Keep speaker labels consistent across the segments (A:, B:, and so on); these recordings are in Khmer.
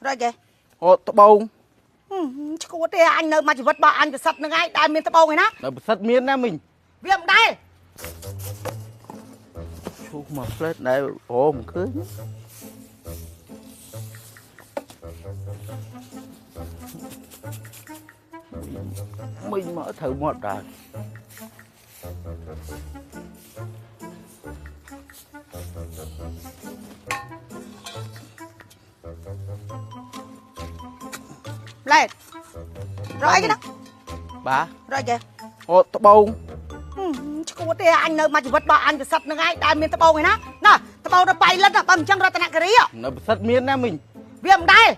A: rồi kìa
B: tao bông
A: chứ có thế anh nơi mà chỉ vật bọ anh phải sật nữa ngay đại miền tao bông này nó
B: sật miên á mình
A: viêm đây
B: chú mà lên đây ôm cứ mình mở thử một rồi
A: lên rồi cái đó
B: bà
A: rồi kìa
B: tao bông
A: chứ có thế anh nơi mà chỉ vật bọ anh phải sật nữa ngay đại miền tao bông này nó tao bông nó bay lên nó bằng chân ra tao nặng cái đấy
B: nó sật miên á mình
A: viêm đây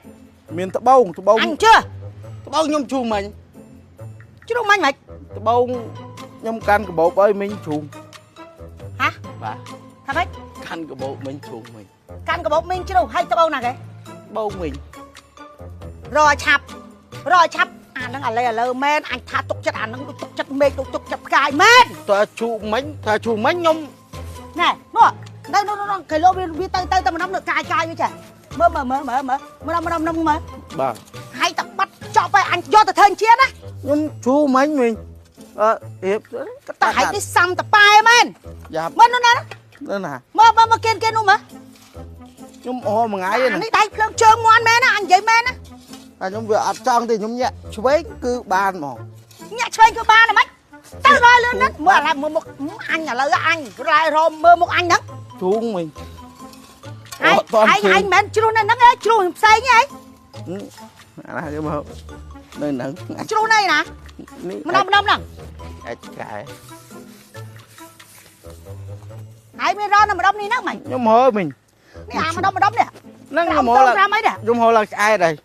B: miên tao bông
A: anh chưa
B: tao bông nhom chùm mình
A: chứ đâu mày
B: tao bông nhom căn cái bộ ơi mình chùm
A: hả
B: bà
A: thật đấy
B: căn cái bộ mình chùm mình
A: căn cái bột mình chứ đâu hay tao bông nào kìa
B: bông mình
A: rồi chập nó là lơ men anh tha tục chất nó tục chất mê tục chất cài men
B: ta chùm mánh nhom
A: này nó đây nó cái lô vi tay tao mà nắm được cài với trẻ mở
B: bà
A: hay tập bắt cho phải anh do tao thân chiến á
B: nhom chú mánh mình hiệp
A: tao hãy đi xăm tập bài men
B: dạ
A: men nó nè
B: đó nè
A: mà kiên luôn mà
B: nhom ô mà ngái vậy nè
A: anh đây lần chơi ngoan men á anh vậy men á
B: nhom vừa ăn trong thì nhom nhẹ chuối cứ bàn mà
A: nhẹ chơi cứ ba này mấy tao rồi lên đó mưa là mưa một anh là lời anh lại rồi mưa một anh đó
B: chú mình
A: anh men chú này nó nghe chú say như ấy
B: là cái màu nơi nắng
A: chú này nè mà đông nè
B: cái
A: ai mới ra nó mà đông đi nấc mày
B: nhom hôi mình
A: nè mà đông nè
B: nó là mồ là
A: ra mấy nè
B: nhom hôi là ai đây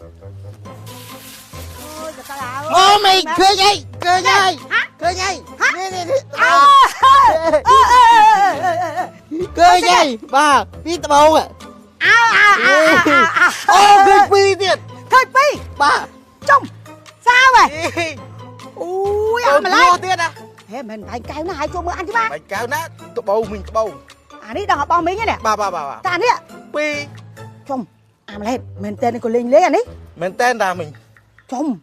A: ô
B: mày cười nhây cười nhây cười nhây bà đi tao bông cười pi tiền
A: cười pi
B: bà
A: trông sao vậy ui à mà lấy
B: tiền à
A: thế mình bánh cao nó hai chỗ mưa ăn chứ ba
B: bánh cao nát tao bông mình tao bông
A: đi đang học bao miếng nè
B: bà
A: ta đi ạ
B: pi
A: trông mà lấy mình tên này còn linh lấy anh đi
B: mình tên là mình
A: trông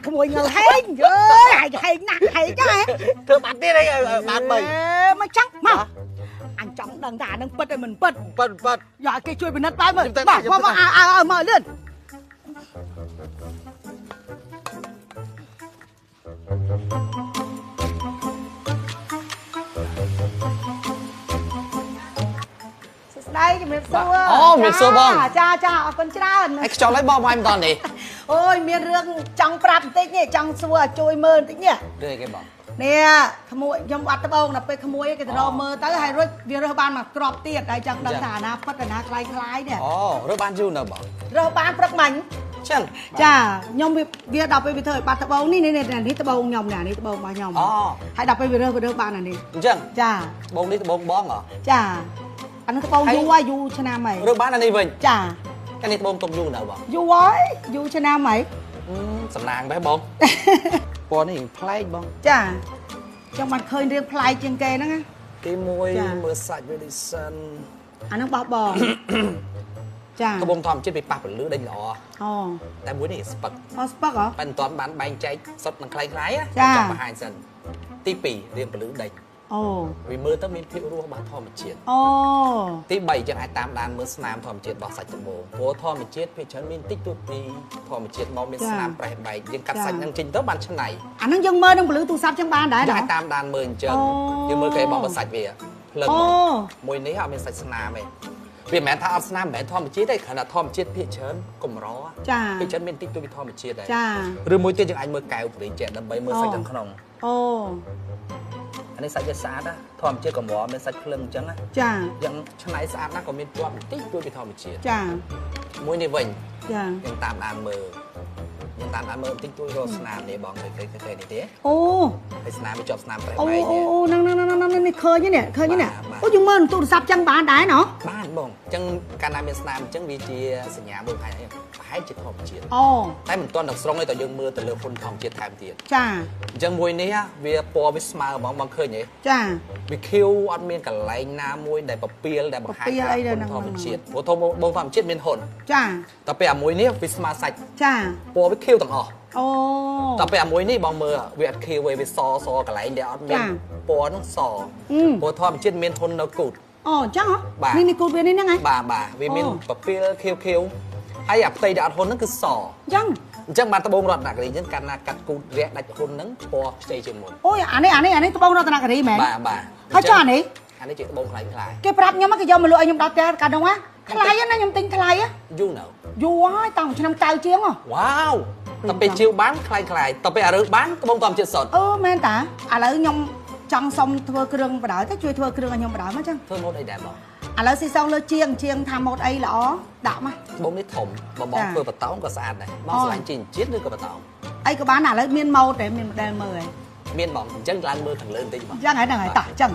A: cái mùi ngờ hay nặng hay cái
B: thưa bạn đi đây bạn mày
A: mà chắc mà anh chóng đằng đà đang bật rồi mình bật giờ cái chui mình nứt bay mà mở lên đây miền xưa
C: miền xưa bông
A: cha con trơn
C: anh cho lấy bom anh toàn đi
A: ôi miền rương trong prap tích nhỉ trong xưa chui mơn tích nhỉ
C: đây cái bom
A: nèขโมยខ្ញុំបាត់ត្បូងដល់ពេលขโมយគេទៅរកមើលទៅហើយរួចវារើសបានមកក្របទៀតហើយចង់ដឹងថាណាប៉ិតណាខ្លាយនេះ
C: រើសបានយូរនៅបង
A: រើសបានព្រឹកមាញ់
C: ចឹង
A: ចាខ្ញុំវាដល់ពេលវាធ្វើឲ្យបាត់ត្បូងនេះត្បូងខ្ញុំនេះត្បូងរបស់ខ្ញុំហើយដល់ពេលវារើសបានអានេះ
C: អញ្ចឹង
A: ចា
C: ត្បូងនេះត្បូងបងហ៎
A: ចាអានោះត្បូងយូរឆ្នាំហើយ
C: រើសបានអានេះវិញ
A: ចា
C: អានេះត្បូងទុកយូរនៅបង
A: យូរហើយយូរឆ្នាំហើយ
C: សំណាងបែបបងពណ៌នេះប្លែកបង
A: ចាចង់បានឃើញរឿងប្លែកជាងគេហ្នឹង
C: ទីមួយមើលសាច់វាឌីសិន
A: អាហ្នឹងបោះបងចា
C: ត្បូងធម្មជាតិវាប៉ះពលឺដេញល្អតែមួយនេះស្ពឹក
A: ស្ពឹកហ៎
C: តែមិនទាន់បានបែងចែកសុទ្ធនឹងខ្លីៗ
A: ចង់
C: បង្ហាញសិនទី2រៀងពលឺដេញវាមើលទៅមានភាពរស់របស់ធម្មជាតិទី3ចឹងអាចតាមដានមើលស្នាមធម្មជាតិរបស់សាច់ត្បូងព្រោះធម្មជាតិវាច្រើនមានតិចតួចពីធម្មជាតិមកមានស្នាមប្រេះបែកយើងកាត់សាច់ហ្នឹងចេញទៅបានឆ្នៃ
A: អាហ្នឹងយើងមើលនឹងពលឺទូរស័ព្ទចឹងបានដែរ
C: អាចតាមដានមើលអញ្ចឹងយើងមើលគេបោះសាច់វាភ្លឹងមួយនេះអត់មានសាច់ស្នាមទេវាមិនមែនថាអត់ស្នាមមិនមែនធម្មជាតិទេគ្រាន់តែធម្មជាតិភាគច្រើនកម្រភាគច្រើនមានតិចតួចពីធម្មជាតិដែរឬមួយទៀតយើងអាចមើលកែវព្រីចេះដើម្បីមើលសាច់ខាងក្នុងអានេះសាច់វាស្អាតណាធម្មជាតិកម្រមានសាច់ភ្លឹងអញ្ចឹងណា
A: ចា
C: យ៉ាងឆ្នៃស្អាតណាស់ក៏មានជាប់បន្តិចជួយពីធម្មជាតិ
A: ចា
C: មួយនេះវិញ
A: ចា
C: យើងតាមដានមើលបន្តិចជួយរកស្នាមនេះបងគេនេះទេ
A: អូ
C: ហើយស្នាមវាជាប់ស្នាមប្រេះ
A: បែកនេះអូហ្នឹងនេះឃើញនេះ អូយើងមើលទូរស័ព្ទចឹងបានដែរណោះ
C: បានបងអញ្ចឹងកាលណាមានស្នាមអញ្ចឹងវាជាសញ្ញាមើលហើយប្រហែលជាធម្មជាតិ
A: អូ
C: តែមិនទាន់ដល់ស្រងទេតើយើងមើលទៅលើហ៊ុនធម្មជាតិថែមទៀត
A: ចា
C: អញ្ចឹងមួយនេះវាពណ៌វាស្មើហ្មងបងឃើញទេ
A: ចា
C: វាខៀវអត់មានកន្លែងណាមួយដែលពពាលដែលបង្ហាញថាហ៊ុនធម្មជាតិព្រោះធម្មបងធម្មជាតិមានហ៊ុន
A: ចា
C: តែពេលអាមួយនេះវាស្មើសាច់
A: ចា
C: ពណ៌វាខៀវទាំងអស់
A: អូ
C: តែពេលអាមួយនេះបងមើលវាអត់ខៀវវាសកន្លែងដែលអត់មានពណ៌ហ្នឹងសព្រោះធម្មជាតិមានហ៊ុននៅគូត
A: អូចឹងហ៎នេះគូវានេះហ្នឹងហ៎
C: បាទវាមានពពាលខៀវហើយអាផ្ទៃដែលអត់ហ៊ុនហ្នឹងគឺស
A: ចឹង
C: អញ្ចឹងបានត្បូងរតនគិរីអញ្ចឹងកាលណាកាត់គូតរះដាច់ហ៊ុនហ្នឹងពណ៌ខ្ចីជាងមុន
A: អូយអានេះត្បូងរតនគិរីមែន
C: បាទ
A: ហើយចុះអានេះ
C: អានេះជាត្បូងខ្លាយ
A: គេប្រាប់ខ្ញុំគេយកមកលក់ឲ្យខ្ញុំដល់ផ្ទះកាលនោះថ្លៃណាខ្ញុំទិញថ្លៃ
C: យូរនៅ
A: យូរហើយតាំងឆ្នាំតៅជាង
C: វ៉ាវតែពេលជីវបានខ្លាយតែពេលអារើសបានត្បូងធម្មជាតិសុទ្ធ
A: មែនតាឥឡូវខ្ញុំចង់សុំធ្វើគ្រឿងបដៅទៅជួយធ្វើគ្រឿងឲ្យខ្ញុំបដៅមកចឹង
C: ធ្វើម៉ូតអីដែរបង
A: ឥឡូវស៊ីសងលើជាងថាម៉ូតអីល្អដាក់មក
C: ត្បូងនេះធំបងធ្វើបតោងក៏ស្អាតដែរបងឆ្លាញ់ជីនជាតិឬក៏បតោង
A: អីក៏បានឥឡូវមានម៉ូតដែរមានម៉ូដែលមើលហើយ
C: មានបងអញ្ចឹងឡើងមើលខាងលើបន្តិចបង
A: ចឹងហើយហ្នឹងហើយតោះចឹង